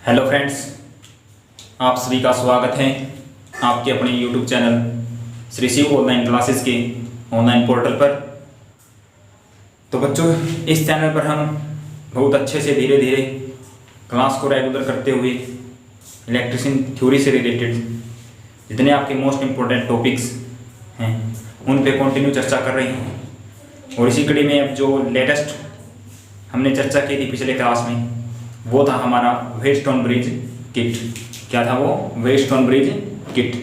Hello friends, आप सभी का स्वागत है आपके अपने YouTube channel Shri Shiv online classes के ऑनलाइन पोर्टल पर। तो बच्चों, इस चैनल पर हम बहुत अच्छे से धीरे धीरे क्लास को रेगुलर करते हुए इलेक्ट्रिशियन थ्योरी से रिलेटेड जितने आपके मोस्ट इम्पोर्टेंट टॉपिक्स हैं उन पे कंटिन्यू चर्चा कर रहे हैं। और इसी कड़ी में अब जो लेटेस्ट हमने चर्चा की थी पिछले क्लास में वो था हमारा व्हीटस्टोन ब्रिज किट। क्या था वो? Wheatstone bridge kit.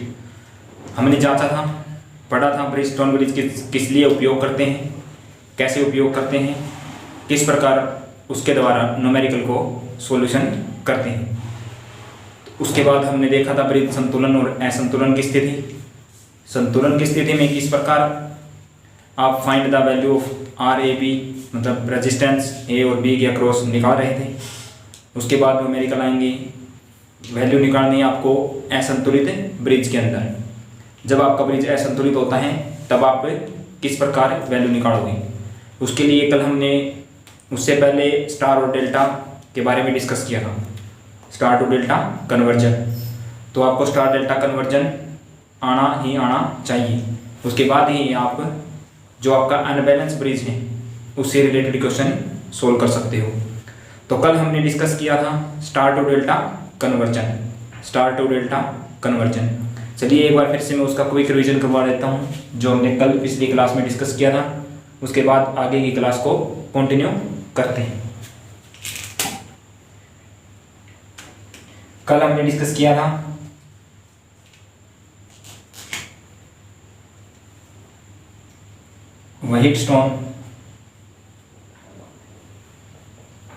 हमने जांचा था, पढ़ा था व्हीटस्टोन ब्रिज किस लिए उपयोग करते हैं, कैसे उपयोग करते हैं, किस प्रकार उसके द्वारा न्यूमेरिकल को सॉल्यूशन करते हैं। उसके बाद हमने देखा था ब्रिज संतुलन और असंतुलन की स्थिति। संतुलन की स्थिति में किस प्रकार आप find the value of R A B, मतलब रेजिस्टेंस ए और बी के अक्रॉस निकाल रहे थे। उसके बाद न्यूमेरिकल आएंगे, वैल्यू निकालनी है आपको असंतुलित ब्रिज के अंदर। जब आपका ब्रिज असंतुलित होता है तब आप किस प्रकार वैल्यू निकालोगे, उसके लिए कल हमने उससे पहले स्टार और डेल्टा के बारे में डिस्कस किया था, स्टार टू डेल्टा कन्वर्जन। तो आपको स्टार डेल्टा कन्वर्जन आना ही आना चाहिए। उसके बाद ही आप जो आपका अनबैलेंस ब्रिज है उससे रिलेटेड क्वेश्चन सोल्व कर सकते हो। तो कल हमने डिस्कस किया था star to delta conversion, star to delta conversion. चलिए एक बार फिर से मैं उसका क्विक रिवीजन करवा देता हूँ जो हमने कल पिछली क्लास में डिस्कस किया था। उसके बाद आगे की क्लास को कंटिन्यू करते हैं। कल हमने डिस्कस किया था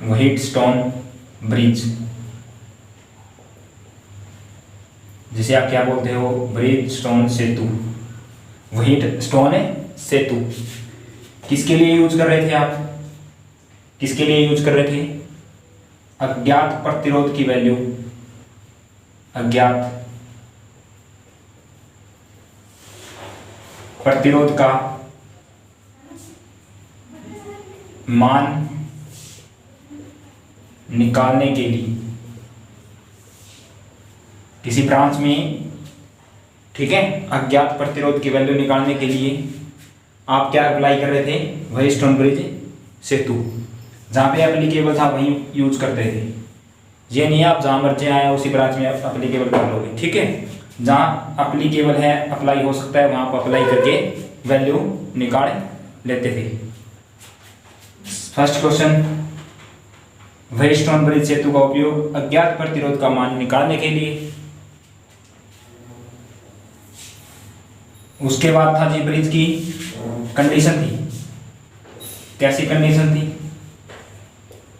व्हीटस्टोन ब्रिज, जिसे आप क्या बोलते हो? व्हीटस्टोन सेतु। व्हीटस्टोन सेतु किसके लिए यूज कर रहे थे आप? किसके लिए यूज कर रहे थे? अज्ञात प्रतिरोध की वैल्यू, अज्ञात प्रतिरोध का मान निकालने के लिए किसी ब्रांच में, ठीक है, अज्ञात प्रतिरोध की वैल्यू निकालने के लिए आप क्या अप्लाई कर रहे थे? व्हीटस्टोन ब्रिज सेतु। जहाँ पे एप्लीकेबल था वहीं यूज करते थे। ये नहीं आप जहाँ मर्जी आए उसी ब्रांच में आप अप्लीकेबल कर लोगे, ठीक है। जहाँ अप्लीकेबल है, अप्लाई हो सकता है, वहाँ पर अप्लाई करके वैल्यू निकाल लेते थे। फर्स्ट क्वेश्चन, व्हीटस्टोन ब्रिज सेतु का उपयोग अज्ञात प्रतिरोध का मान निकालने के लिए। उसके बाद था जी ब्रिज की कंडीशन थी। कैसी कंडीशन थी?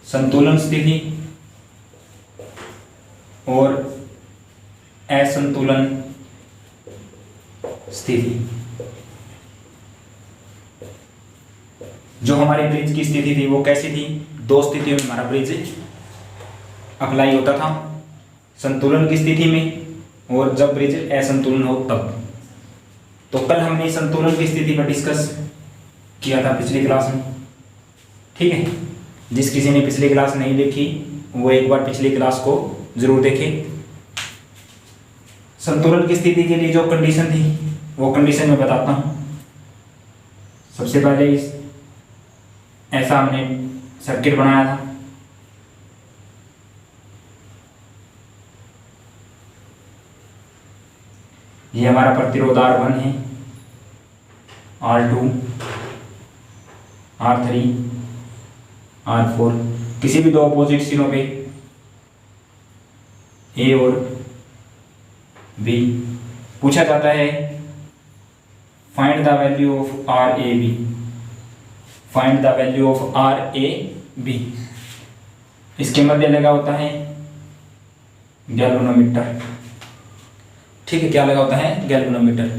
संतुलन स्थिति और असंतुलन स्थिति। जो हमारी ब्रिज की स्थिति थी वो कैसी थी? दो स्थितियों में हमारा ब्रिज अप्लाई होता था, संतुलन की स्थिति में और जब ब्रिज असंतुलन हो तब। तो कल हमने संतुलन की स्थिति पर डिस्कस किया था पिछली क्लास में, ठीक है। जिस किसी ने पिछली क्लास नहीं देखी वो एक बार पिछली क्लास को जरूर देखे। संतुलन की स्थिति के लिए जो कंडीशन थी वो कंडीशन मैं बताता हूं। सबसे पहले ऐसा हमने सर्किट बनाया था। ये हमारा प्रतिरोध R1 है, R2, R3, R4, किसी भी दो अपोजिट सिरों पे A और B। पूछा जाता है find the value of RAB, find the value of RAB। इसके मध्य लगा होता है गैल्वेनोमीटर, ठीक है। क्या लगा होता है? गैल्वेनोमीटर।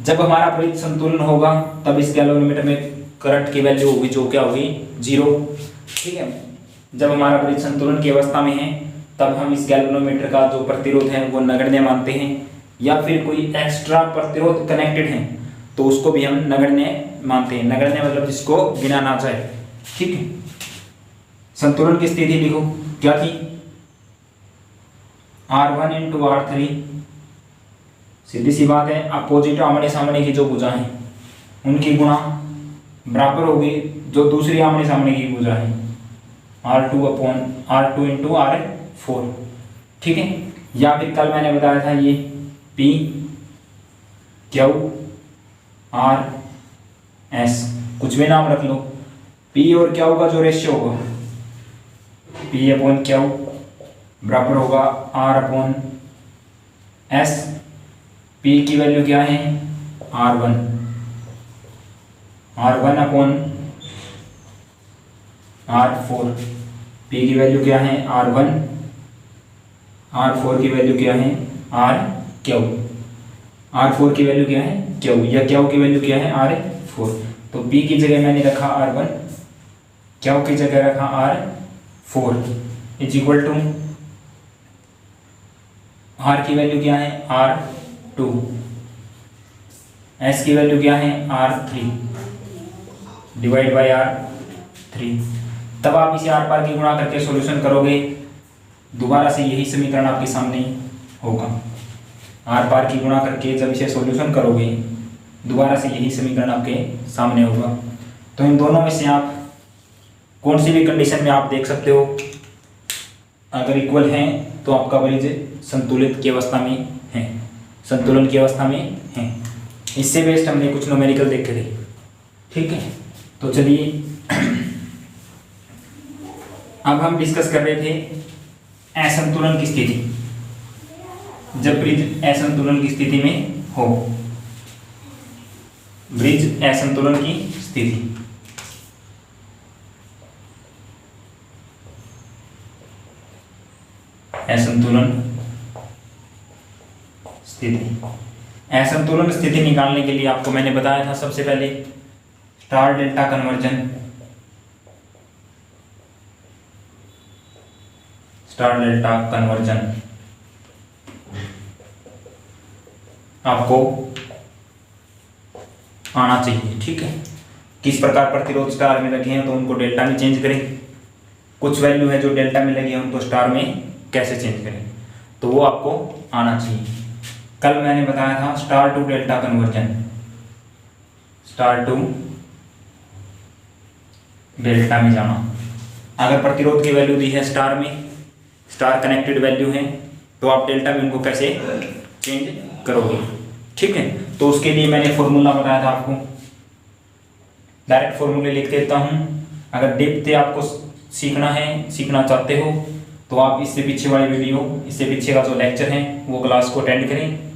जब हमारा ब्रिज संतुलन होगा तब इस गैल्वेनोमीटर में करंट की वैल्यू होगी जो क्या होगी? 0, ठीक है। जब हमारा ब्रिज संतुलन की अवस्था में है तब हम इस गैल्वेनोमीटर का जो प्रतिरोध है वो नगण्य मानते हैं, या फिर कोई एक्स्ट्रा प्रतिरोध कनेक्टेड है तो उसको भी हम नगण्य मानते हैं। नगण्य मतलब जिसको गिना ना जाए, ठीक है। संतुलन की स्थिति लिखो क्या थी? R1 इंटू R3, सीधी सी बात है, अपोजिट आमने सामने की जो भुजा है उनकी गुणा बराबर होगी जो दूसरी आमने सामने की भुजा है R2 इंटू R4, ठीक है। या फिर कल मैंने बताया था ये P Q R S, कुछ भी नाम रख लो, P और Q का जो रेशियो होगा P अपॉन Q बराबर होगा R अपॉन S। P की वैल्यू क्या है R1 अपॉन R4, P की वैल्यू क्या है R1, R4 की वैल्यू क्या है RQ, R4 की वैल्यू क्या है Q, या Q की वैल्यू क्या है R4। तो P की जगह मैंने रखा R1, Q की जगह रखा R4 is equal to R की वैल्यू क्या है R2, S की वैल्यू क्या है R3 डिवाइड बाय R3। तब आप इसे आर पार की गुणा करके सॉल्यूशन करोगे, दोबारा से यही समीकरण आपके सामने होगा। आर पार की गुणा करके जब इसे सॉल्यूशन करोगे दोबारा से यही समीकरण आपके सामने होगा। तो इन दोनों में से आप कौन सी भी कंडीशन में आप देख सकते हो, अगर इक्वल हैं तो आपका ब्रिज संतुलित की अवस्था में है, संतुलन की अवस्था में है। इससे बेस्ट हमने कुछ न्यूमेरिकल देखे थे, ठीक है। तो चलिए अब हम डिस्कस कर रहे थे असंतुलन की स्थिति, जब ब्रिज असंतुलन की स्थिति में हो, ब्रिज असंतुलन की स्थिति। असंतुलन स्थिति, असंतुलन स्थिति निकालने के लिए आपको मैंने बताया था सबसे पहले star delta conversion, star delta conversion आपको आना चाहिए, ठीक है। किस प्रकार प्रतिरोध स्टार में लगे हैं तो उनको डेल्टा में चेंज करें, कुछ वैल्यू है जो डेल्टा में लगी है उनको स्टार में कैसे चेंज करें, तो वो आपको आना चाहिए। कल मैंने बताया था star to delta conversion, star to delta में जाना। अगर प्रतिरोध की वैल्यू दी है स्टार में, स्टार कनेक्टेड वैल्यू है, तो आप डेल्टा में उनको कैसे चेंज करोगे, ठीक है। तो उसके लिए मैंने फॉर्मूला बताया था आपको, डायरेक्ट फॉर्मूले लिख देता हूं। अगर डेप्थ आपको सीखना चाहते हो तो आप इससे पीछे वाली वीडियो, इससे पीछे का जो लेक्चर है वो क्लास को अटेंड करें।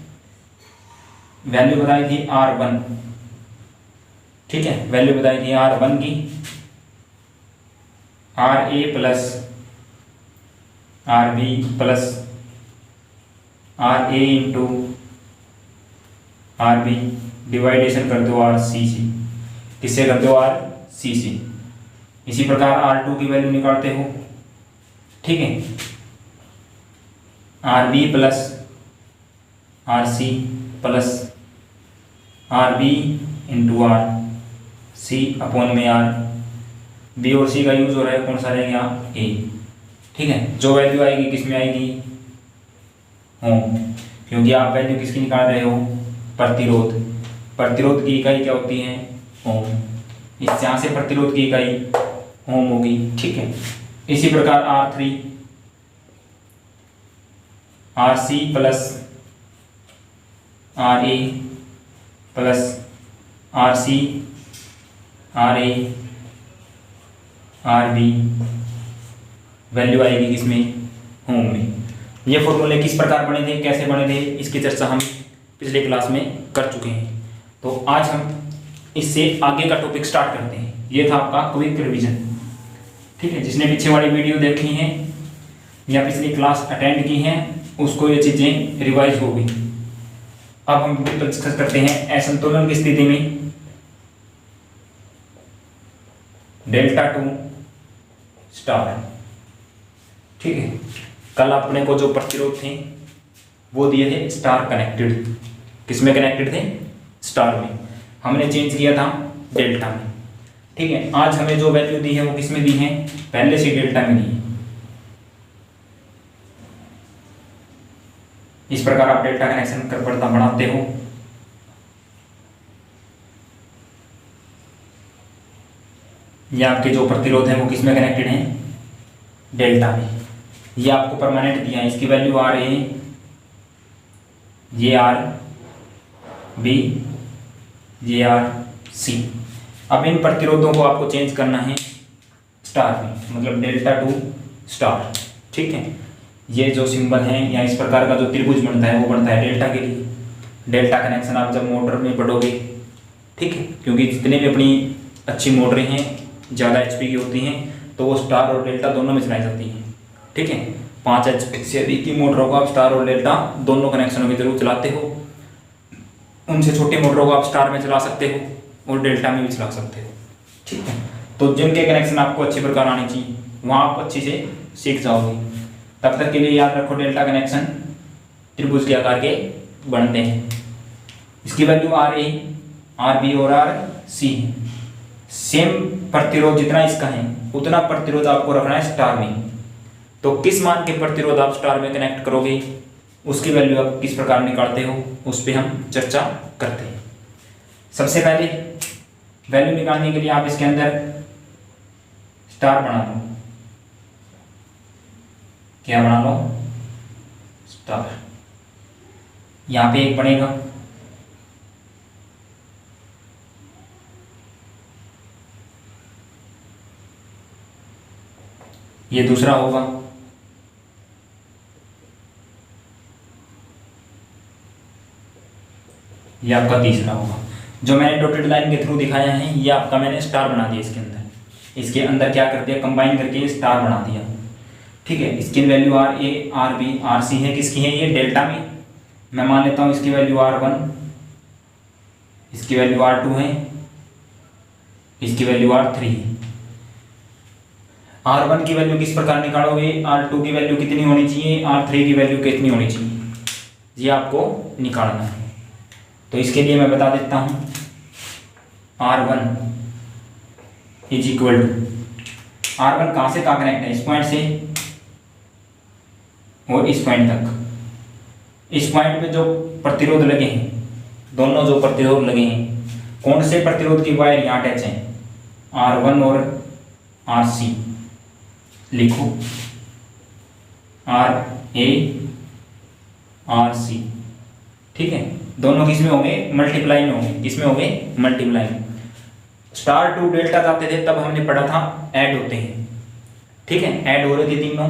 वैल्यू बताई थी R1, ठीक है, वैल्यू बताई थी R1 की, RA plus RB plus RA into RB डिवाइडेशन कर दो RCC, किससे कर दो RCC। इसी प्रकार R2 की वैल्यू निकालते हो, ठीक है, RB plus RC plus RB into RC upon में R, B और C का यूज हो रहा है, कौन सा रहेगा A, ठीक है। जो वैल्यू आएगी किस में आएगी ओम, क्योंकि आप वैल्यू किसकी निकाल रहे हो प्रतिरोध, प्रतिरोध की इकाई क्या होती है ओम, इस यहाँ से प्रतिरोध की इकाई ओम होगी, ठीक है। इसी प्रकार R3 RC plus RA plus RC RA RB value आएगी किसमें ओम में। ये फॉर्मूले किस प्रकार बने थे, कैसे बने थे, इसकी चर्चा हम पिछले क्लास में कर चुके हैं। तो आज हम इससे आगे का टॉपिक स्टार्ट करते हैं। ये था आपका क्विक रिवीजन, ठीक है। जिसने पीछे वाली वीडियो देखी है या पिछली क्लास अटेंड की हैं उसको ये चीज़ें रिवाइज होगी। अब हम डिस्कस करते हैं असंतुलन की स्थिति में डेल्टा टू स्टार, ठीक है। कल अपने को जो प्रतिरोध थे वो दिए थे स्टार कनेक्टेड, किसमें कनेक्टेड थे स्टार में, हमने चेंज किया था डेल्टा में, ठीक है। आज हमें जो वैल्यू दी है वो किसमें दी है, पहले से डेल्टा में दी है। इस प्रकार आप डेल्टा कनेक्शन कर पड़ता बनाते हो। ये आपके जो प्रतिरोध है वो किस में कनेक्टेड है, डेल्टा में। ये आपको परमानेंट दिया है, इसकी वैल्यू आर ए, ये आर बी, ये आर सी। अब इन प्रतिरोधों को आपको चेंज करना है स्टार में, मतलब डेल्टा टू स्टार। ठीक है, ये जो सिंबल है या इस प्रकार का जो त्रिभुज बनता है वो बनता है डेल्टा के लिए। डेल्टा कनेक्शन आप जब मोटर में पढ़ोगे, ठीक है, क्योंकि जितने भी अपनी अच्छी मोटरें हैं ज़्यादा एचपी की होती हैं तो वो स्टार और डेल्टा दोनों में चलाई जाती हैं। ठीक है, 5 एचपी से अधिक की मोटरों को आप स्टार और डेल्टा दोनों कनेक्शनों में जरूर चलाते हो। उनसे छोटी मोटरों को आप स्टार में चला सकते हो और डेल्टा में भी चला सकते हो। ठीक है, तो जिनके कनेक्शन आपको अच्छी प्रकार आनी चाहिए वहाँ आप अच्छी से सीख जाओगे। तब तक के लिए याद रखो डेल्टा कनेक्शन त्रिभुज के आकार के बनते हैं। इसकी value R A, R B और आर सी है। सेम प्रतिरोध जितना इसका है उतना प्रतिरोध आपको रखना है स्टार में। तो किस मान के प्रतिरोध आप स्टार में कनेक्ट करोगे, उसकी वैल्यू आप किस प्रकार निकालते हो, उस पर हम चर्चा करते हैं। सबसे पहले वैल्यू निकालने के लिए आप इसके अंदर स्टार बना लो। क्या बना लो, स्टार। यहां पे एक बनेगा, ये दूसरा होगा, ये आपका तीसरा होगा। जो मैंने डॉटेड लाइन के थ्रू दिखाया है ये आपका मैंने स्टार बना दिया इसके अंदर क्या कर दिया, कंबाइन करके स्टार बना दिया। ठीक है, इसकी value R A, R B, R C है। किसकी है ये, डेल्टा में। मैं मान लेता हूं इसकी वैल्यू R1, इसकी वैल्यू R2 है, इसकी वैल्यू R3 है। R1 की वैल्यू किस प्रकार निकालोगे, R2 की वैल्यू कितनी होनी चाहिए, R3 की वैल्यू कितनी होनी चाहिए, ये आपको निकालना है। तो इसके लिए मैं बता देता हूं, R1 is equal to, R1 कहां से कहां कनेक्ट है, इस पॉइंट से और इस पॉइंट तक। इस पॉइंट पे जो प्रतिरोध लगे हैं, दोनों जो प्रतिरोध लगे हैं, कौन से प्रतिरोध की वायर यहाँ अटैच है, R1 और RC। लिखो RA RC। ठीक है, दोनों किस में होंगे, मल्टीप्लाई में होंगे। किस में होंगे, मल्टीप्लाई में। स्टार टू डेल्टा जाते थे तब हमने पढ़ा था ऐड होते हैं। ठीक है, ऐड हो रहे थे तीनों,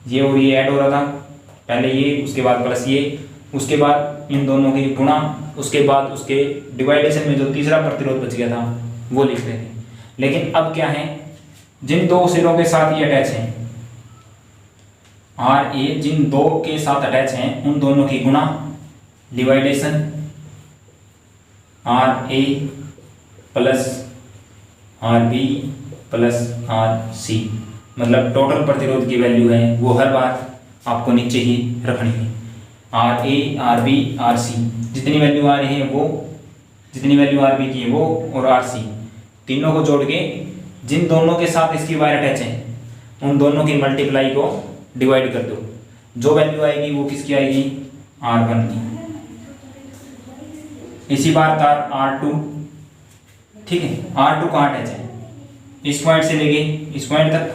ये और ये ऐड हो रहा था, पहले ये, उसके बाद प्लस ये, उसके बाद इन दोनों की गुणा, उसके बाद उसके डिवाइडेशन में जो तीसरा प्रतिरोध बच गया था वो लिख रहे थे। लेकिन अब क्या है, जिन दो सिरों के साथ ये अटैच हैं, आर ए जिन दो के साथ अटैच हैं उन दोनों की गुणा, division R A plus R B plus R C, मतलब टोटल प्रतिरोध की वैल्यू है वो हर बार आपको नीचे ही रखनी है। R A, R B, R C, जितनी वैल्यू आ रही है वो, जितनी वैल्यू आर बी की है वो और आर सी, तीनों को जोड़ के जिन दोनों के साथ इसकी वायर अटैच है उन दोनों की मल्टीप्लाई को डिवाइड कर दो। जो वैल्यू आएगी वो किसकी आएगी, R1 की। इसी बार का R2। ठीक है, R2 कहाँ अटैच है, इस पॉइंट से लेके इस पॉइंट तक।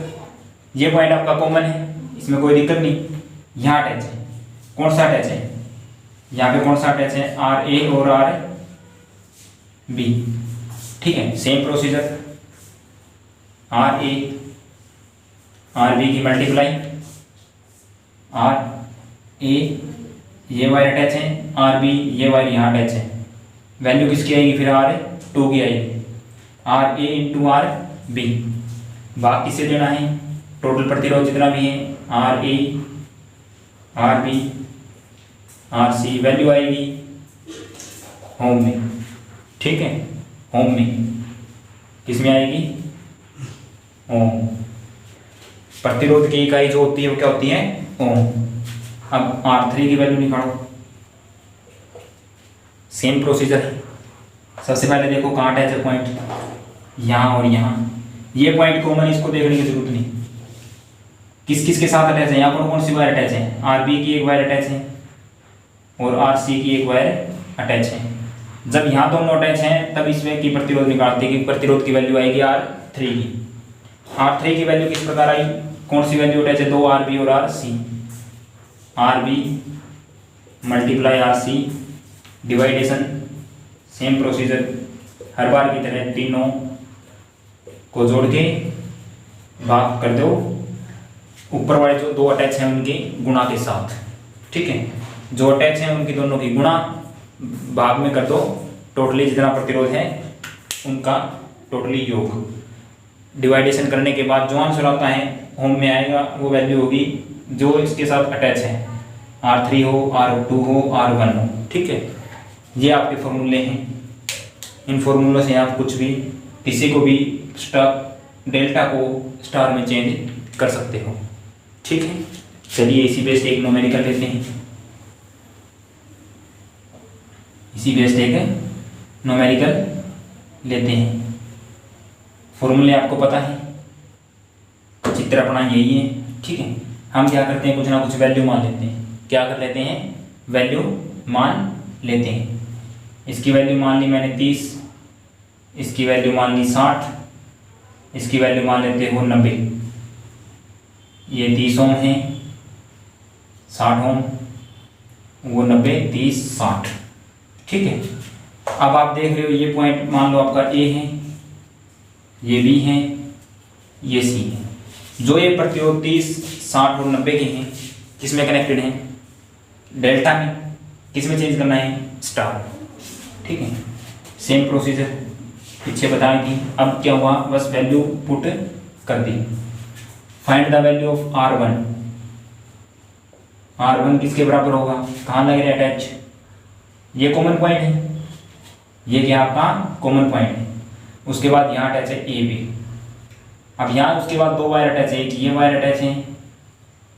ये पॉइंट आपका कॉमन है, इसमें कोई दिक्कत नहीं। यहाँ अटैच है, कौन सा अटैच है, यहाँ पे कौन सा अटैच है, RA और RB। ठीक है, सेम प्रोसीजर, RA RB की मल्टीप्लाई, RA ये वायर अटैच है, RB ये वायर यहाँ अटैच है। वैल्यू किसकी आएगी फिर, R2 की आएगी, RA इंटू RB। बाकी से लेना है टोटल प्रतिरोध जितना भी है, RA RB RC, वैल्यू आएगी होम में। ठीक है, होम में किस में आएगी, ओम। प्रतिरोध की इकाई जो होती है वो क्या होती है, ओम। अब R3 की वैल्यू निकालो, सेम प्रोसीजर है। सबसे पहले देखो कहाँ अटैच है पॉइंट, यहाँ और यहाँ। ये पॉइंट कॉमन, इसको देखने की जरूरत नहीं। किस किस के साथ अटैच है, यहाँ पर कौन सी वायर अटैच है, RB की एक वायर अटैच है, और आर सी की एक वायर अटैच है। जब यहाँ दोनों अटैच हैं तब इसमें की प्रतिरोध निकालते हैं कि प्रतिरोध की वैल्यू आएगी R3 की। R3 की वैल्यू किस प्रकार आई, कौन सी वैल्यू अटैच है, 2RB और RC, RB multiply RC डिवाइडेशन, same procedure हर बार की तरह तीनों को जोड़ के भाग कर दो ऊपर वाले जो दो अटैच हैं उनके गुणा के साथ। ठीक है, जो अटैच हैं उनकी दोनों की गुणा भाग में कर दो, टोटली जितना प्रतिरोध है उनका टोटली योग। डिवाइडेशन करने के बाद जो आंसर आता है होम में आएगा, वो वैल्यू होगी जो इसके साथ अटैच है, R3 हो, R2 हो, R1 हो। ठीक है, ये आपके फॉर्मूले हैं। इन फॉर्मूलों से आप कुछ भी किसी को भी डेल्टा को स्टार में चेंज कर सकते हो। ठीक है, चलिए इसी बेस्ड एक न्यूमेरिकल लेते हैं। इसी बेस्ड एक न्यूमेरिकल लेते हैं। फॉर्मूले आपको पता है, चित्र अपना यही है। ठीक है, हम क्या करते हैं, कुछ ना कुछ वैल्यू मान लेते हैं। क्या कर लेते हैं, वैल्यू मान लेते हैं। इसकी वैल्यू मान ली मैंने 30, इसकी वैल्यू मान ली 60, इसकी वैल्यू मान लेते हो 90। ये 30 ओम है, 60 ओम, वो 90, 30, 60। ठीक है, अब आप देख रहे हो ये पॉइंट मान लो आपका ए है, ये बी है, ये सी है। जो ये प्रतिरोध 30, 60 और 90 के हैं, किसमें कनेक्टेड हैं, डेल्टा में। किसमें चेंज करना है, स्टार। ठीक है, सेम प्रोसीजर पीछे बताई थी। अब क्या हुआ, बस वैल्यू पुट कर दी। Find the value of R1। R1 किसके बराबर होगा, कहाँ लग रहा है अटैच, ये कॉमन पॉइंट है, ये क्या आपका कॉमन पॉइंट है। उसके बाद यहाँ अटैच है ए बी। अब यहाँ उसके बाद दो वायर अटैच है, एक ये वायर अटैच है,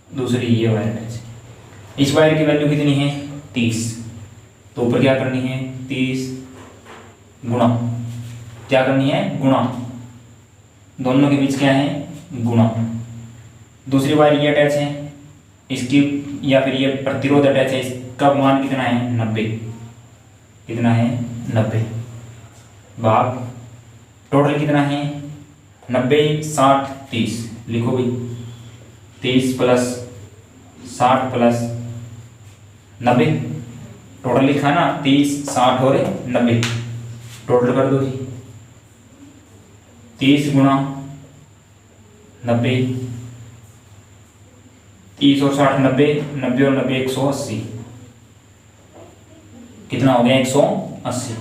दूसरी ये वायर अटैच है। इस वायर की वैल्यू कितनी है, 30। तो ऊपर क्या करनी है, 30 गुणा, क्या करनी है, गुणा, दोनों के बीच क्या है, गुणा। दूसरी वायर ये अटैच है, इसकी या फिर ये प्रतिरोध अटैच है, इसका मान कितना है, 90। कितना है, 90 भाग टोटल कितना है, 90, 60, 30। लिखो भाई, 30 प्लस 60 प्लस 90। टोटल लिखा है ना, 30, 60 और 90। टोटल कर दो जी, 30 गुणा 90, 30 और 60 90, 90 और 90 180। कितना हो गया, 180।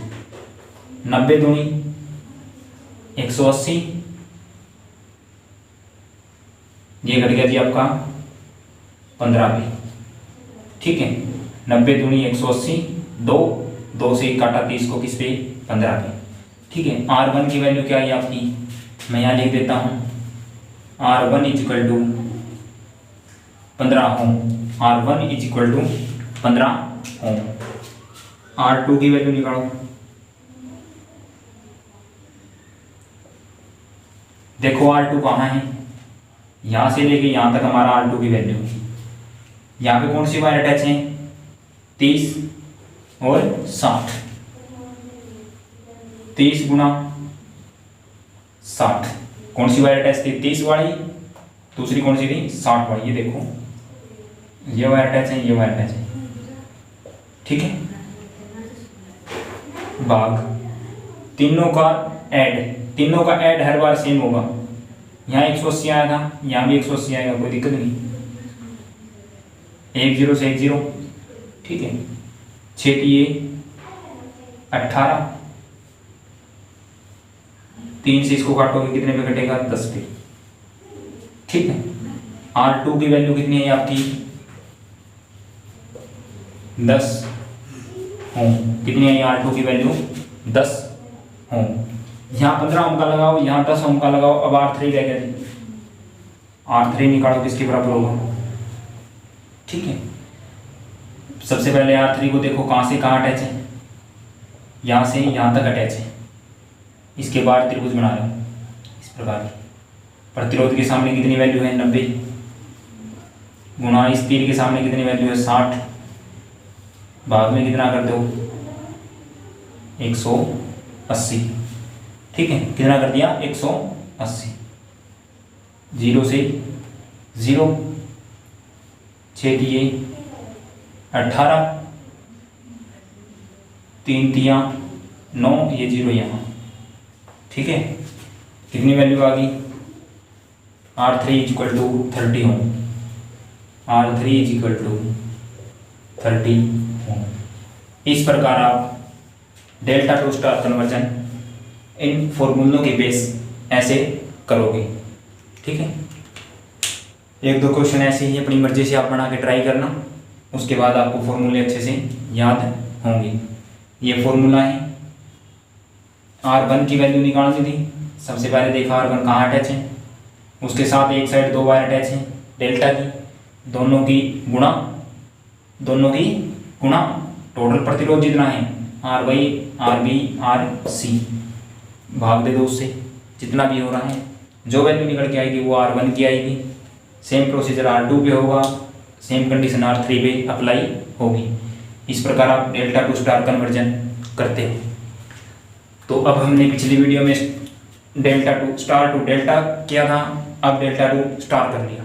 90 दूनी 180, ये घट गया जी आपका 15 पे। ठीक है, 90 दूनी 180, 2 से काटा 30 को किस पे, 15 पे। ठीक है, R1 की वैल्यू क्या है आपकी, मैं यहाँ लिख देता हूँ, R1 is equal to 15 ohm. R1 is equal to 15 ohm. R2 की वैल्यू निकालो। देखो R2 कहाँ है, यहाँ से लेके यहाँ तक हमारा R2 की वैल्यू है। यहाँ पे कौन सी वायर अटैच है, 30 और 60। 30 गुणा 60, कौन सी वायर अटैच थी, 30 वाली, दूसरी कौन सी थी, 60 वाली। ये देखो, ये वायर अटैच है, ये वायर अटैच है। ठीक है, भाग तीनों का ऐड हर बार सेम होगा। यहाँ 180 आया था, यहाँ भी 180 आएगा, कोई दिक्कत नहीं। 1 0 से 1 0। ठीक है, 6 की 18, 3 से इसको काटोगे कितने पे कटेगा, 10 पे। ठीक है, R2 की वैल्यू कितनी है आपकी, 10 ओम। कितनी है R2 की वैल्यू, 10 ओम। यहाँ 15 ओम का लगाओ, यहाँ 10 ओम का लगाओ। अब R3 रह गया जी, R3 निकालो किसके बराबर होगा। ठीक है, सबसे पहले R3 को देखो कहाँ से कहाँ अटैच है, यहाँ से यहाँ तक अटैच है। इसके बाद त्रिभुज बना रहे हो इस प्रकार की। प्रतिरोध के सामने कितनी वैल्यू है, 90 गुणा इस तीर के सामने कितनी वैल्यू है, 60 भाग में कितना कर दो 180, ठीक है, कितना कर दिया 180, 0 से 0, 6 दिए 18, 3 तियाँ 9, ये 0 यहाँ, ठीक है, कितनी वैल्यू आ गई R3 equal to 30 ohm, R3 equal to 30 ohm. इस प्रकार आप डेल्टा टू स्टार कन्वर्जन इन फॉर्मूलों के बेस ऐसे करोगे, ठीक है। एक दो क्वेश्चन ऐसे ही अपनी मर्जी से आप बना के ट्राई करना, उसके बाद आपको फॉर्मूले अच्छे से याद होंगे। ये फॉर्मूला है, R1 की वैल्यू निकाल दी थी, सबसे पहले देखा R1 कहाँ अटैच है, उसके साथ एक साइड 2 वायर अटैच है डेल्टा की, दोनों की गुणा टोटल प्रतिरोध जितना है RY RB RC भाग दे दो उससे, जितना भी हो रहा है जो वैल्यू निकल के आएगी वो R1 की आएगी। सेम प्रोसीजर R2 पे होगा, सेम कंडीशन R3 पे अप्लाई होगी। इस प्रकार आप डेल्टा टू स्टार कन्वर्जन करते हो। तो अब हमने पिछली वीडियो में delta to star to delta किया था, अब डेल्टा टू स्टार कर लिया,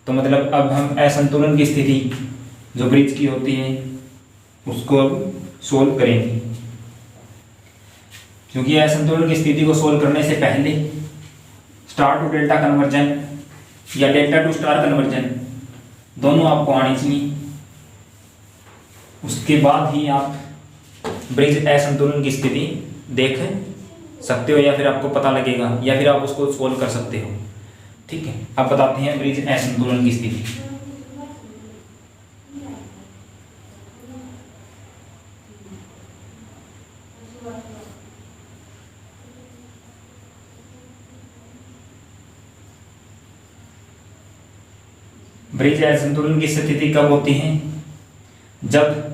तो मतलब अब हम असंतुलन की स्थिति जो ब्रिज की होती है उसको अब सोल्व करेंगे। क्योंकि असंतुलन की स्थिति को सोल्व करने से पहले स्टार टू डेल्टा कन्वर्जन या डेल्टा टू स्टार कन्वर्जन दोनों आपको आनी चाहिए, उसके बाद ही आप ब्रिज असंतुलन की स्थिति देख सकते हो, या फिर आपको पता लगेगा, या फिर आप उसको सोल्व कर सकते हो, ठीक है। अब बताते हैं ब्रिज असंतुलन की स्थिति। ब्रिज असंतुलन की स्थिति कब होती है, जब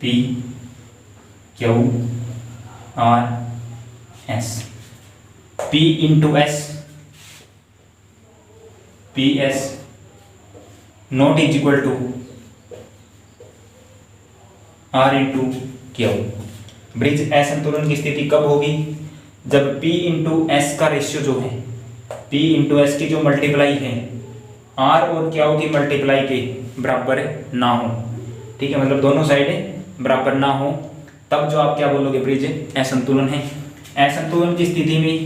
P Q R S P into S P S not is equal to R into Q। ब्रिज असंतुलन की स्थिति कब होगी, जब P इंटू S का रेशियो जो है, P इंटू S की जो मल्टीप्लाई है R और Q की मल्टीप्लाई के बराबर ना हो, ठीक है, मतलब दोनों साइड बराबर ना हो, तब जो आप क्या बोलोगे ब्रिज असंतुलन है। असंतुलन की स्थिति में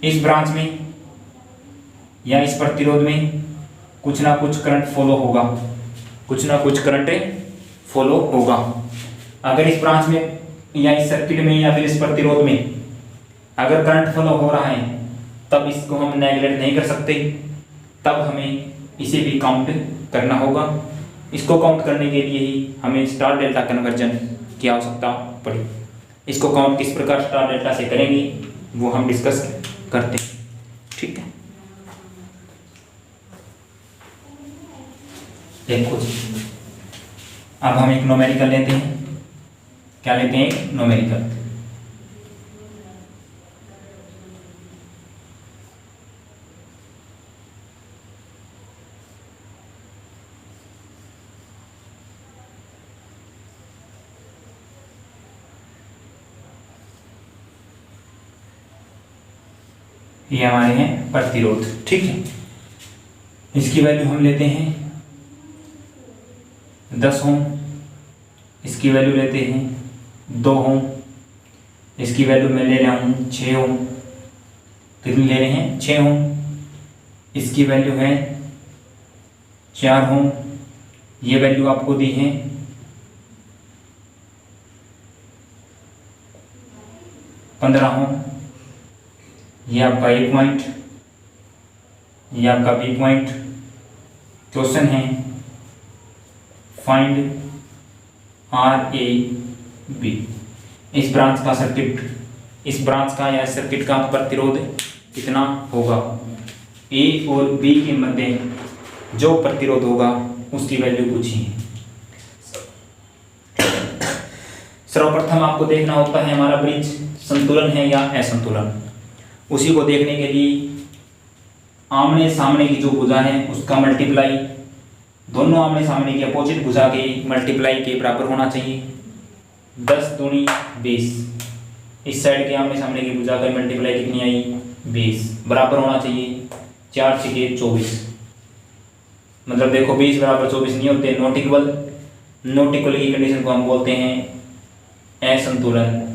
इस ब्रांच में या इस प्रतिरोध में कुछ ना कुछ करंट फॉलो होगा, कुछ ना कुछ करंट फॉलो होगा। अगर इस ब्रांच में या इस सर्किट में या फिर इस प्रतिरोध में अगर करंट फॉलो हो रहा है, तब इसको हम नेगलेक्ट नहीं कर सकते, तब हमें इसे भी काउंट करना होगा। इसको काउंट करने के लिए ही हमें स्टार डेल्टा कन्वर्जन की आवश्यकता पड़ी। इसको काउंट किस प्रकार स्टार डेल्टा से करेंगे वो हम डिस्कस करते हैं, ठीक है। देखो अब हम एक न्यूमेरिकल लेते हैं, क्या लेते हैं, एक न्यूमेरिकल। ये हमारे हैं प्रतिरोध, ठीक है। इसकी वैल्यू हम लेते हैं 10 ओम, इसकी वैल्यू लेते हैं 2 ओम, इसकी वैल्यू मैं ले रहा हूँ 6 ओम। कितनी ले रहे हैं, 6 ओम। इसकी वैल्यू है 4 ओम। ये वैल्यू आपको दी है 15 ओम। ये आपका ए पॉइंट, ये आपका बी पॉइंट। क्वेश्चन है फाइंड आर ए बी। इस ब्रांच का सर्किट, इस ब्रांच का या सर्किट का प्रतिरोध कितना होगा। ए और बी के मध्य जो प्रतिरोध होगा उसकी वैल्यू पूछी है। सर्वप्रथम आपको देखना होता है हमारा ब्रिज संतुलन है या असंतुलन। उसी को देखने के लिए आमने सामने की जो भुजा है उसका मल्टीप्लाई दोनों आमने सामने की अपोजिट भुजा के मल्टीप्लाई के बराबर होना चाहिए। 10 दूनी 20, इस साइड के आमने सामने की भुजा का मल्टीप्लाई कितनी आई 20 बराबर होना चाहिए 4 छके 24। मतलब देखो 20 बराबर 24 नहीं होते, नॉट इक्वल। नॉट इक्वल की कंडीशन को हम बोलते हैं असंतुलन।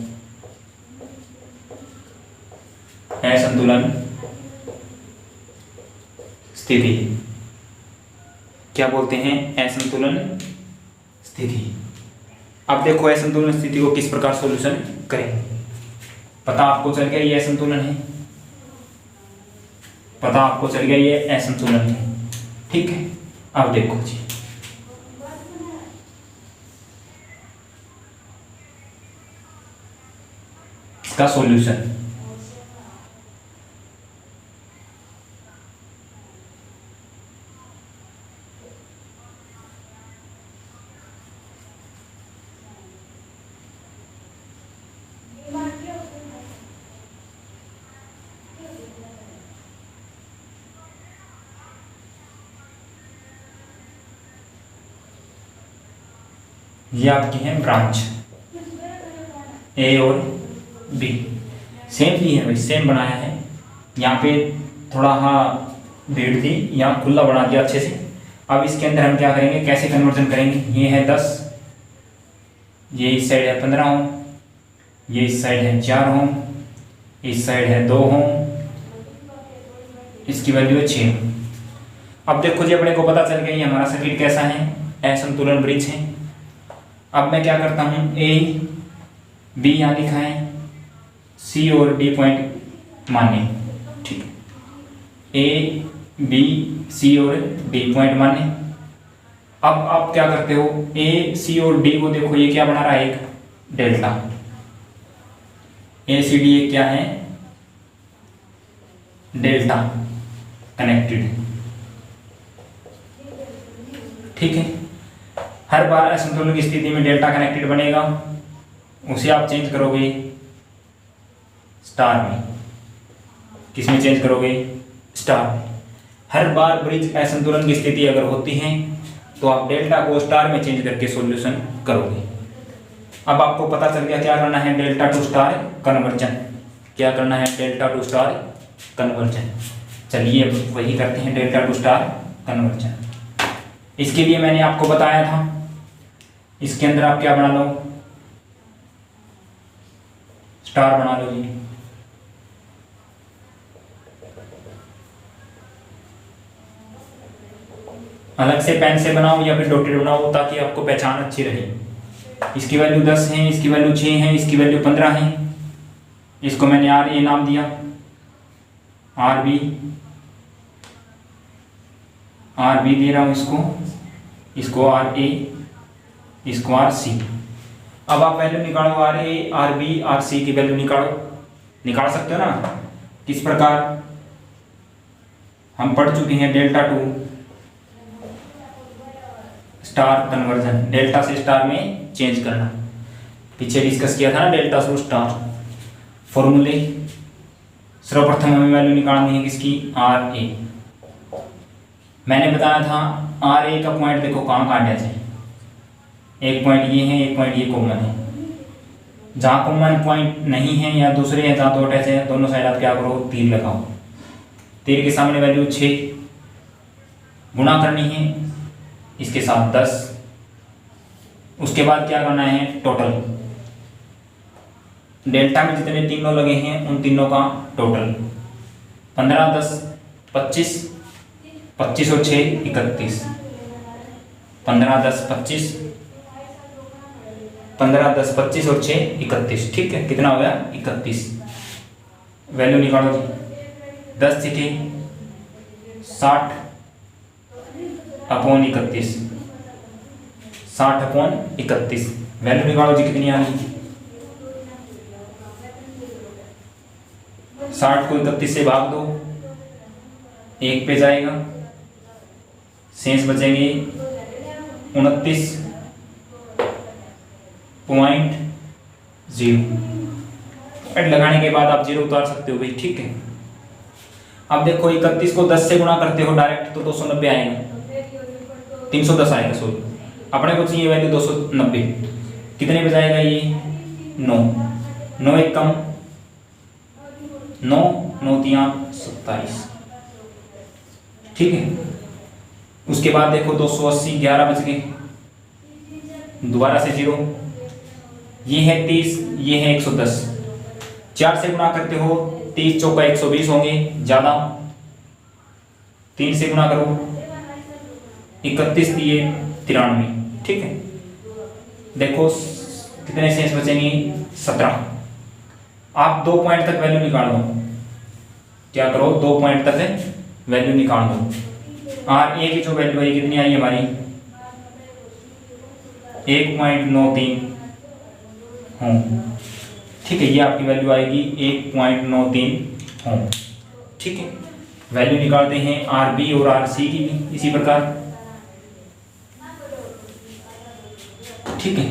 असंतुलन स्थिति क्या बोलते हैं? असंतुलन स्थिति। अब देखो असंतुलन स्थिति को किस प्रकार सॉल्यूशन करें। पता आपको चल गया ये असंतुलन है, पता आपको चल गया ये असंतुलन है, ठीक है। अब देखो जी, इसका सॉल्यूशन ये आपकी है ब्रांच ए और बी, सेम ही है भाई, सेम बनाया है। यहाँ पे थोड़ा भीड़ थी, यहाँ खुला बना दिया अच्छे से। अब इसके अंदर हम क्या करेंगे, कैसे कन्वर्जन करेंगे। ये है 10, ये इस साइड है 15 ओम, ये इस साइड है 4 ओम, इस साइड है 2 ओम, इसकी वैल्यू है 6। अब देखो जी, अपने को पता चल गया ये हमारा सर्किट कैसा है, असंतुलन ब्रिज है। अब मैं क्या करता हूँ, ए बी यहाँ लिखा है, सी और डी पॉइंट माने, ठीक है। ए बी सी और डी पॉइंट माने। अब आप क्या करते हो, ए सी और डी को देखो, ये क्या बना रहा है, एक डेल्टा। ए सी डी क्या है, डेल्टा कनेक्टेड, ठीक है। हर बार असंतुलन की स्थिति में डेल्टा कनेक्टेड बनेगा, उसे आप चेंज करोगे स्टार में। किस में चेंज करोगे, स्टार में। हर बार ब्रिज असंतुलन की स्थिति अगर होती है तो आप डेल्टा को स्टार में चेंज करके सॉल्यूशन करोगे। अब आपको पता चल गया क्या करना है, डेल्टा टू स्टार कन्वर्जन। क्या करना है, डेल्टा टू स्टार कन्वर्जन। चलिए वही करते हैं, डेल्टा टू स्टार कन्वर्जन। इसके लिए मैंने आपको बताया था, इसके अंदर आप क्या बना लो, स्टार बना लो जी। अलग से पेन से बनाओ या फिर डॉटेड बनाओ ताकि आपको पहचान अच्छी रहे। इसकी वैल्यू 10 है, इसकी वैल्यू 6 है, इसकी वैल्यू 15 है। इसको मैंने आर ए नाम दिया, आर बी दे रहा हूं इसको आर ए, इसको आर सी। अब आप वैल्यू निकालो, R A R B R C की वैल्यू निकाल सकते हो ना। किस प्रकार, हम पढ़ चुके हैं delta to star conversion, delta से स्टार में चेंज करना। पीछे डिस्कस किया था ना डेल्टा टू स्टार फॉर्मूले। सर्वप्रथम हमें वैल्यू निकालनी है किसकी, आर ए। मैंने बताया था आर ए का पॉइंट देखो कहाँ काटा जाए, एक पॉइंट ये है, एक पॉइंट ये कॉमन है। जहाँ कॉमन पॉइंट नहीं है या दूसरे हैं जहाँ दो अटैच है, दोनों साइड आप क्या करो, तीर लगाओ। तीर के सामने वैल्यू 6 गुणा करनी है इसके साथ 10। उसके बाद क्या करना है, टोटल डेल्टा में जितने तीनों लगे हैं उन तीनों का टोटल 15 10 25, 25 और 6 31, 15 10 25, 15 10 25 और 6 31, ठीक है। कितना हो गया, 31। वैल्यू निकालो जी, 10 छके 60 अपॉन 31, 60 अपॉन 31। वैल्यू निकालो जी, कितनी आ गई, 60 को 31 से भाग दो, 1 पे जाएगा, शेष बचेंगे 29.0। एड लगाने के बाद आप 0 उतार सकते हो भाई, ठीक है। अब देखो 31 को 10 से गुणा करते हो डायरेक्ट तो 290 आएगा, 310 आएगा, सॉरी अपने को चाहिए वैल्यू 290, कितने पे जाएगा ये 9, 9 एक कम 9, 9 तियां 27, ठीक है। उसके बाद देखो 280, 11 बच गए, दोबारा से 0, ये है 30, ये है 110, 4 से गुणा करते हो 30 चौका 120 होंगे ज़्यादा, 3 से गुणा करो 31 दिए 93, ठीक है। देखो कितने शेष बचेंगे 17। आप 2 पॉइंट तक वैल्यू निकाल दो, क्या करो 2 पॉइंट तक वैल्यू निकाल दो। और ए की जो वैल्यू है कितनी आई हमारी 1.93 हों, ठीक है, ये आपकी वैल्यू आएगी 1.93 हों, ठीक है। वैल्यू निकालते हैं आर बी और आर सी की भी इसी प्रकार, ठीक है।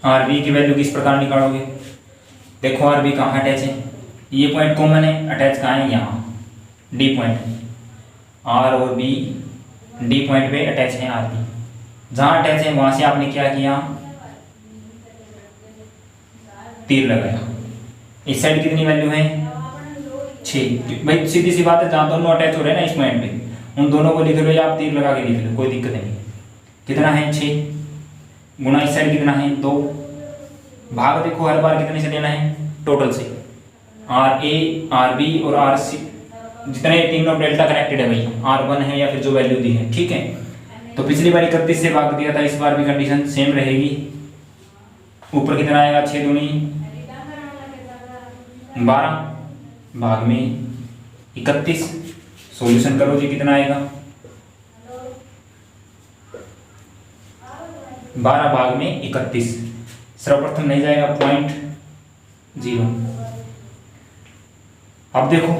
आर बी की वैल्यू किस प्रकार निकालोगे, देखो आर बी कहाँ अटैच है, ये पॉइंट कॉमन है, अटैच कहाँ है यहाँ डी पॉइंट, आर और बी डी पॉइंट पे अटैच है आर बी, जहाँ अटैच है वहाँ से आपने क्या किया तीर लगाया, इस साइड कितनी वैल्यू है 6, भाई सीधी सी बात है, जहाँ दोनों अटैच हो रहे हैं ना इस पॉइंट पे उन दोनों को लिख लो या आप तीर लगा के लिख लो, कोई दिक्कत नहीं। कितना है 6 गुना इस साइड कितना है 2, भाग देखो हर बार कितने से लेना है टोटल से, आर ए आर बी और आर सी जितने तीनों डेल्टा कनेक्टेड है भाई, R1 है या फिर जो वैल्यू दी है, ठीक है। तो पिछली बार 31 से भाग दिया था, इस बार भी कंडीशन सेम रहेगी, ऊपर कितना आएगा 6 दूनी 12 भाग में 31, सॉल्यूशन करो जी कितना आएगा 12 भाग में 31, सर्वप्रथम नहीं जाएगा 0.0। अब देखो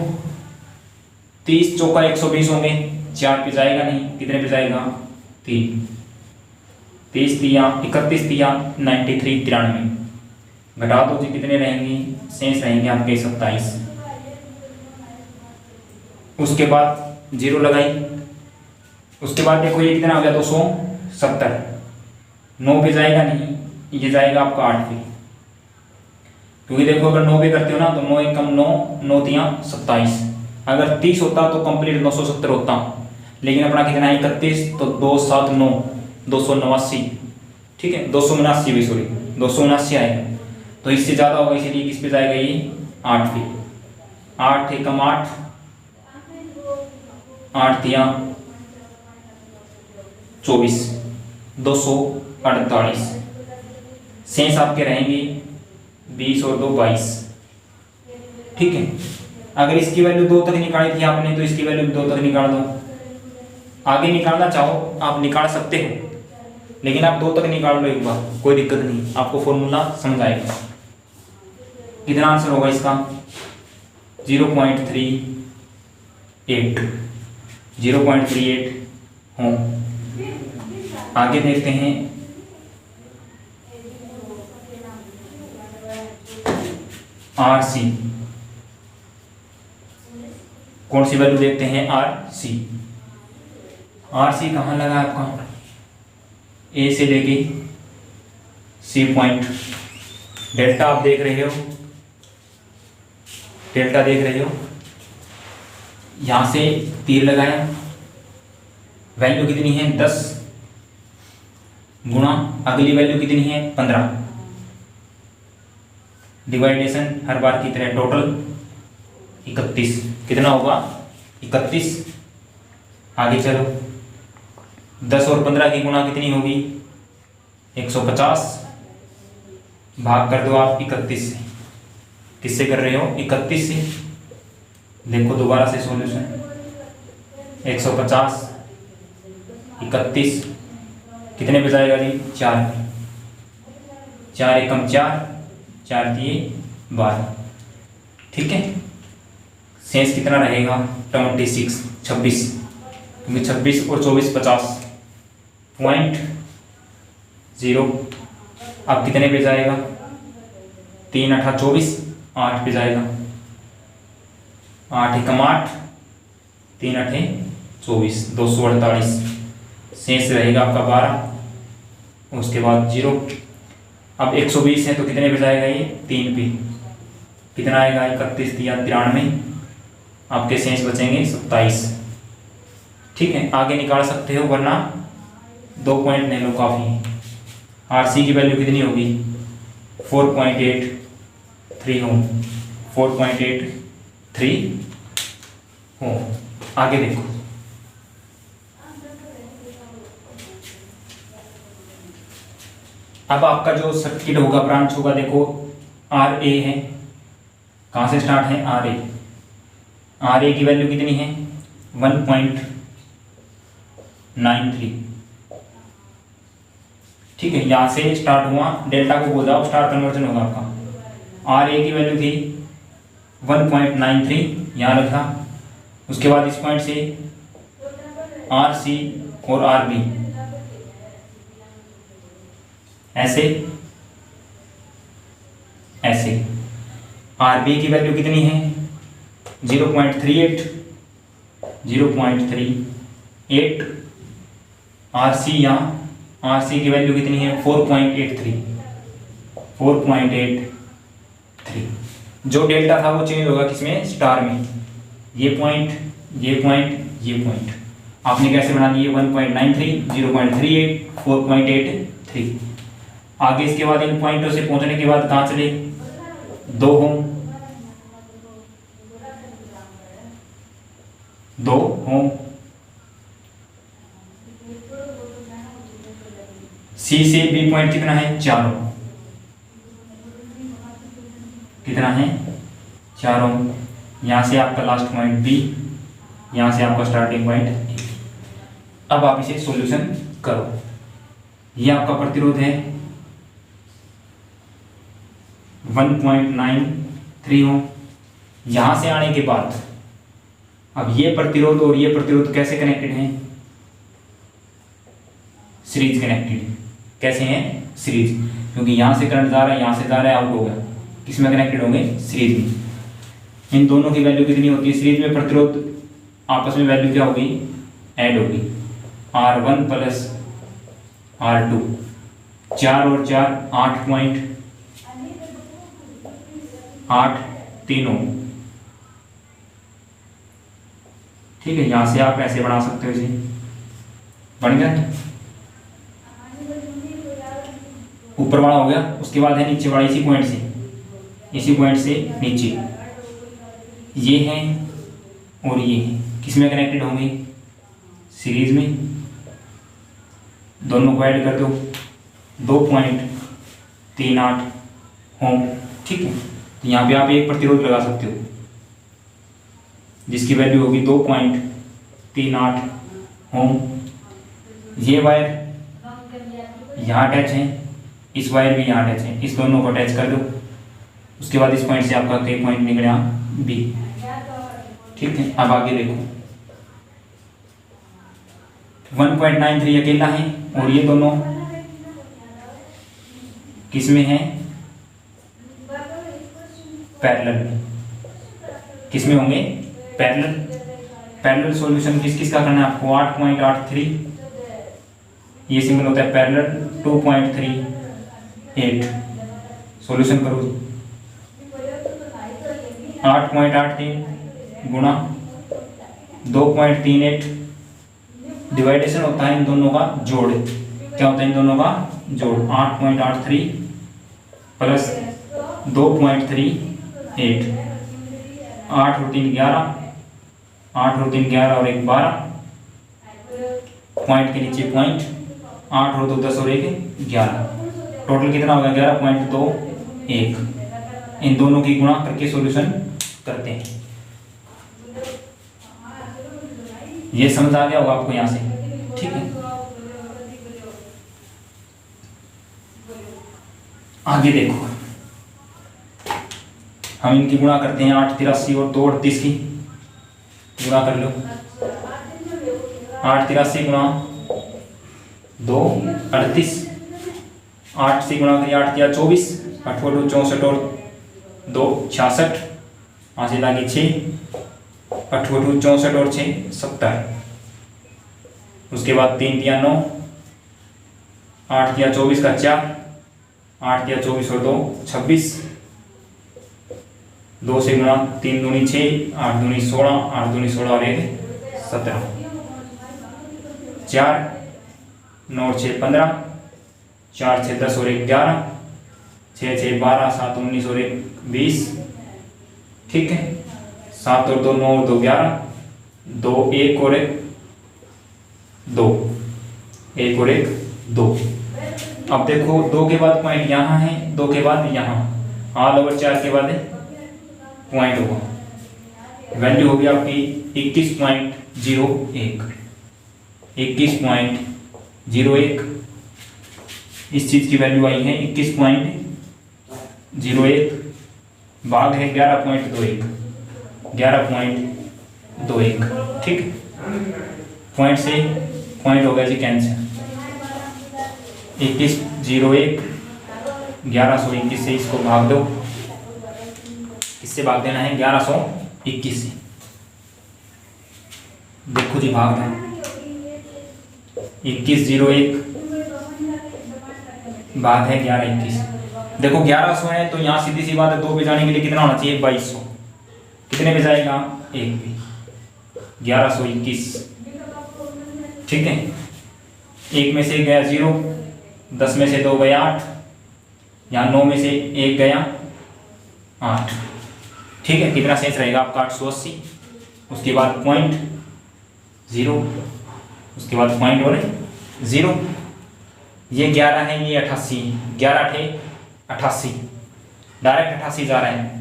30 चौका 120 होंगे, 4 पे जाएगा नहीं, कितने पे जाएगा 3, 30 तिया 31 तिया 93 93, घटा दो जी कितने रहेंगे, शेष रहेंगे आपके 27। उसके बाद 0 लगाई, उसके बाद देखो ये कितना हो गया 270, 9 पे जाएगा नहीं, ये जाएगा आपका 8 पे, क्योंकि देखो अगर 9 पे करते हो ना तो 9 एक कम 9, 9 तिया 27, अगर 30 होता तो कंप्लीट 970 होता, लेकिन अपना कितना है 31, तो 2 7 9 289, ठीक है 279 भी, सॉरी 279 आएगा, तो इससे ज़्यादा होगा, इसलिए किस पे जाएगा ये 8 पे, 8 एकम 8, 8 तिया 24, 248, शेष आपके रहेंगे 20 और 2 22, ठीक है। अगर इसकी वैल्यू 2 तक निकाली थी आपने तो इसकी वैल्यू भी 2 तक निकाल दो, आगे निकालना चाहो आप निकाल सकते हो, लेकिन आप 2 तक निकाल लो एक बार, कोई दिक्कत नहीं, आपको फॉर्मूला समझ आएगा। कितना आंसर होगा इसका 0.38 हो। आगे देखते हैं आर सी, कौन सी वैल्यू देखते हैं आर सी। आर सी कहाँ लगा आपका, ए से लेके सी पॉइंट, डेल्टा आप देख रहे हो, डेल्टा देख रहे हो, यहां से तीर लगाया, वैल्यू कितनी है 10 गुणा अगली वैल्यू कितनी है 15, डिवाइडेशन हर बार की तरह टोटल 31, कितना होगा 31। आगे चलो 10 और 15 की गुणा कितनी होगी 150, भाग कर दो आप 31 से, किससे कर रहे हो 31 से, देखो दोबारा से सॉल्यूशन 150 31 कितने पे जाएगा जी 4, 4 एकम 4, 4 दिए 12, ठीक है। शेष कितना रहेगा 26, क्योंकि 26 और 24 50, 0 अब कितने पे जाएगा 3 8 24, 8 पे जाएगा, 8 एकम 8, 3 8 24, 248। शेष रहेगा आपका 12, उसके बाद 0। अब 120 है तो कितने पे जाएगा ये? 3 पे। कितना आएगा? 31 या 93। आपके शेष बचेंगे 27। ठीक है, आगे निकाल सकते हो, वरना 2 पॉइंट ले लो काफ़ी है। RC की वैल्यू कितनी होगी? 4.83 हो, 4.83 हो। आगे देखो, अब आपका जो सर्किट होगा, ब्रांच होगा, देखो RA है। कहाँ से स्टार्ट है? RA। RA की वैल्यू कितनी है? 1.93। ठीक है, यहाँ से स्टार्ट हुआ, डेल्टा को भूल जाओ, स्टार कन्वर्जन होगा आपका। RA की वैल्यू थी 1.93, यहाँ रखा। उसके बाद इस पॉइंट से RC और RB ऐसे ऐसे। RB की वैल्यू कितनी है? 0.38, 0.38। RC यहाँ, RC की वैल्यू कितनी है? 4.83, 4.83। जो डेल्टा था वो चेंज होगा किसमें? स्टार में। ये पॉइंट, ये पॉइंट, ये पॉइंट आपने कैसे बनानी है? 1.93, 0.38, 4.83। आगे इसके बाद इन पॉइंटों से पहुंचने के बाद कहाँ चले? 2 होम, 2 होम। C से B पॉइंट कितना है? 4 ओम। कितना है? 4 ओम। यहाँ से आपका लास्ट पॉइंट B, यहाँ से आपका स्टार्टिंग पॉइंट A। अब आप इसे सॉल्यूशन करो। ये आपका प्रतिरोध है 1.93 ओम। यहाँ से आने के बाद अब ये प्रतिरोध और ये प्रतिरोध कैसे कनेक्टेड हैं? Series connected. कैसे हैं? सीरीज, क्योंकि यहाँ से करंट जा रहा है, यहाँ से जा रहा है, आउट हो गया। किसमें कनेक्टेड होंगे? सीरीज में। इन दोनों की वैल्यू कितनी होती है? सीरीज में प्रतिरोध आपस में वैल्यू क्या होगी? ऐड होगी, R1 प्लस R2। 4 और 4 8.83 ओम। ठीक है, यहाँ से आप ऐसे बना सकते हो, इसे बन गया। ऊपर वाला हो गया, उसके बाद है नीचे वाला। इसी पॉइंट से नीचे ये हैं और ये हैं, किसमें कनेक्टेड होंगे? सीरीज में। दोनों को ऐड कर दो, 2.38 ओम। ठीक है, तो यहाँ पे आप एक प्रतिरोध लगा सकते हो जिसकी वैल्यू होगी 2.38 ओम। ये वायर यहाँ अटैच है, इस वायर भी यहाँ अटैच है, इस दोनों को अटैच कर दो। उसके बाद इस पॉइंट से आपका के पॉइंट निकला B। ठीक है, अब आगे देखो, 1.93 अकेला है और ये दोनों किसमें हैं? पैरेलल में। किसमें होंगे? पैरेलल। पैरेलल सॉल्यूशन किस किस का करना है आपको? 8.83, ये सिंगल होता है पैरेलल, 2.38। सॉल्यूशन करो, 8.83 गुणा 2.38, डिवाइडेशन होता है इन दोनों का जोड़। क्या होता है इन दोनों का जोड़? 8.83 प्लस 2.38, 8 और 3 11, 8 और 3 11 और 1 12, पॉइंट के नीचे पॉइंट, 8 और 2 10 और 1 11, टोटल कितना होगा? 11.21। इन दोनों की गुणा करके सॉल्यूशन करते हैं। ये समझ आ गया होगा आपको यहाँ से? ठीक है, आगे देखो, हम इनकी गुणा करते हैं। 883 और 238 की गुणा कर लो। 883 गुणा 2 38, 8 से गुणा करिए, 8 या 24, 8 और 2 64 और 2 66, यहाँ से लागे 6 8 × 2 64 और 6 70। उसके बाद 3 × 9, 8 × 24 का 4, 8 × 24 और 2 26, 2 से गुणा, 3 दूनी 6, 8 दूनी 16, 8 दूनी 16 और 1 17, 4 9 और 6 15, 4 6 10 और 1 11, 6 6 12, 7 19 और 1 20। ठीक है, 7 और 2 9 और 2 11, 2 1 और 1 2, 1 और 1 2। अब देखो 2 के बाद पॉइंट यहाँ है, 2 के बाद यहाँ, ऑल ओवर 4 के बाद पॉइंट होगा। वैल्यू होगी आपकी 21.01, 21.01। इस चीज की वैल्यू आई है 21.01, भाग है 11.21, 11.21। ठीक, पॉइंट से पॉइंट हो गया जी कैंसिल। 2101, 1121 से इसको भाग दो, इससे भाग देना है 1121 से। देखो जी भाग दो, 2101 भाग है 1121। देखो 1100 है तो यहाँ सीधी सी बात है, 2 पे जाने के लिए कितना होना चाहिए 2200। कितने पे जाएगा 1 पे, 1121। ठीक है, 1 में से 1 गया 0, 10 में से 2 गया 8, यहाँ 9 में से 1 गया 8। ठीक है, कितना शेष रहेगा आपका 880। उसके बाद पॉइंट 0, उसके बाद पॉइंट और 0। ये 11 है, ये 88, 11 थे 88, डायरेक्ट 88 जा रहा है।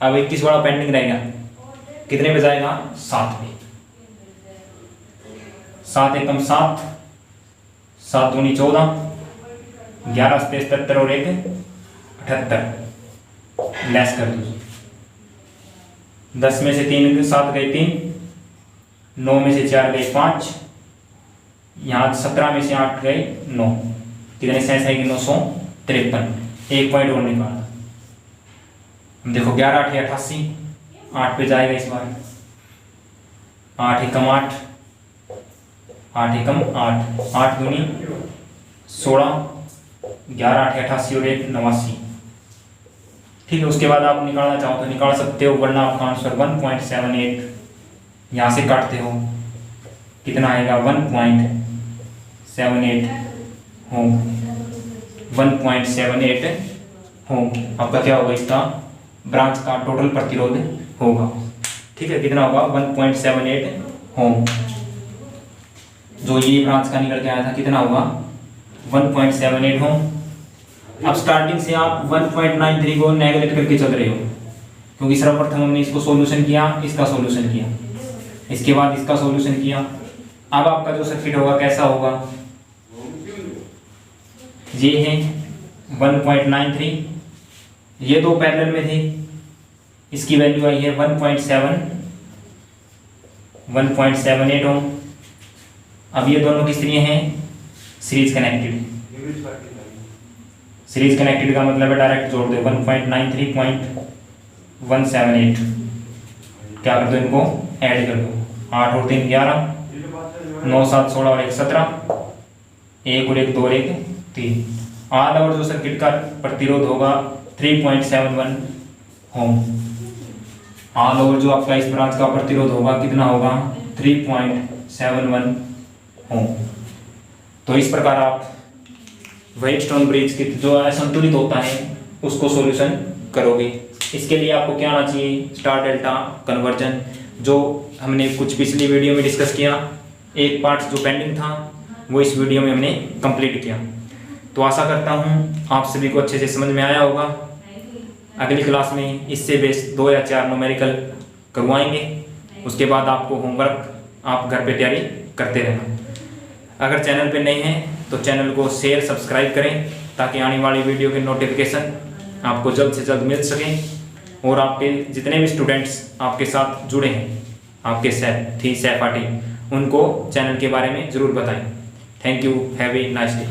अब 21 वाला पेंडिंग रहेगा, कितने पे जाएगा 7 पे, 7 एकम 7, 7 दूनी 14, 11 से 77 और 1 78, लेस कर दीजिए। 10 में से 3 7 गए 3, 9 में से 4 गए 5, यहाँ 17 में से 8 गए 9, कितने शेष आएगी 953। 1 पॉइंट और निकालना। देखो 11 8 88, 8 पे जाएगा इस बार, 8 एकम 8, 8 एकम 8, 8 दूनी 16, 11 8 88 और 1 89। ठीक है, उसके बाद आप निकालना चाहो तो निकाल सकते हो, वरना आपका आंसर 1.78 यहाँ से काटते हो, कितना आएगा 1.78 होम, 1.78 होम आपका क्या होगा, इसका ब्रांच का टोटल प्रतिरोध होगा। ठीक है, कितना होगा 1.78 होम। जो ये ब्रांच का निकल के आया था कितना होगा 1.78 होम। अब स्टार्टिंग से आप 1.93 को नेगलेक्ट करके चल रहे हो, क्योंकि सर्वप्रथम हमने इसको सॉल्यूशन किया, इसका सॉल्यूशन किया, इसके बाद इसका सॉल्यूशन किया। अब आपका जो सर्किट होगा कैसा होगा, ये है 1.93, ये दो पैरेलल में थे, इसकी वैल्यू आई है 1.78 ओम। अब ये दोनों किस लिए हैं, सीरीज कनेक्टेड। सीरीज कनेक्टेड का मतलब है डायरेक्ट जोड़ दो, 1.93.178 क्या कर दो, इनको ऐड कर दो, 8 और 3 11, 9 7 16 और 1 17, 1 और 1 2 और 1 3। ऑल ओवर जो सर्किट का प्रतिरोध होगा 3.71 ओम। ऑल ओवर जो आपका इस ब्रांच का प्रतिरोध होगा कितना होगा 3.71 ओम। तो इस प्रकार आप व्हाइटस्टोन ब्रिज की जो असंतुलित होता है उसको सॉल्यूशन करोगे। इसके लिए आपको क्या आना चाहिए, स्टार डेल्टा कन्वर्जन, जो हमने कुछ पिछली वीडियो में डिस्कस किया। एक पार्ट जो पेंडिंग था वो इस वीडियो में हमने कंप्लीट किया। तो आशा करता हूँ आप सभी को अच्छे से समझ में आया होगा। अगली क्लास में इससे बेस 2 या 4 न्यूमेरिकल करवाएंगे, उसके बाद आपको होमवर्क आप घर पे तैयारी करते रहना। अगर चैनल पे नए हैं तो चैनल को शेयर सब्सक्राइब करें, ताकि आने वाली वीडियो के नोटिफिकेशन आपको जल्द से जल्द मिल सकें। और आपके जितने भी स्टूडेंट्स आपके साथ जुड़े हैं, आपके सहपाठी, उनको चैनल के बारे में ज़रूर बताएं। Thank you, have a nice day.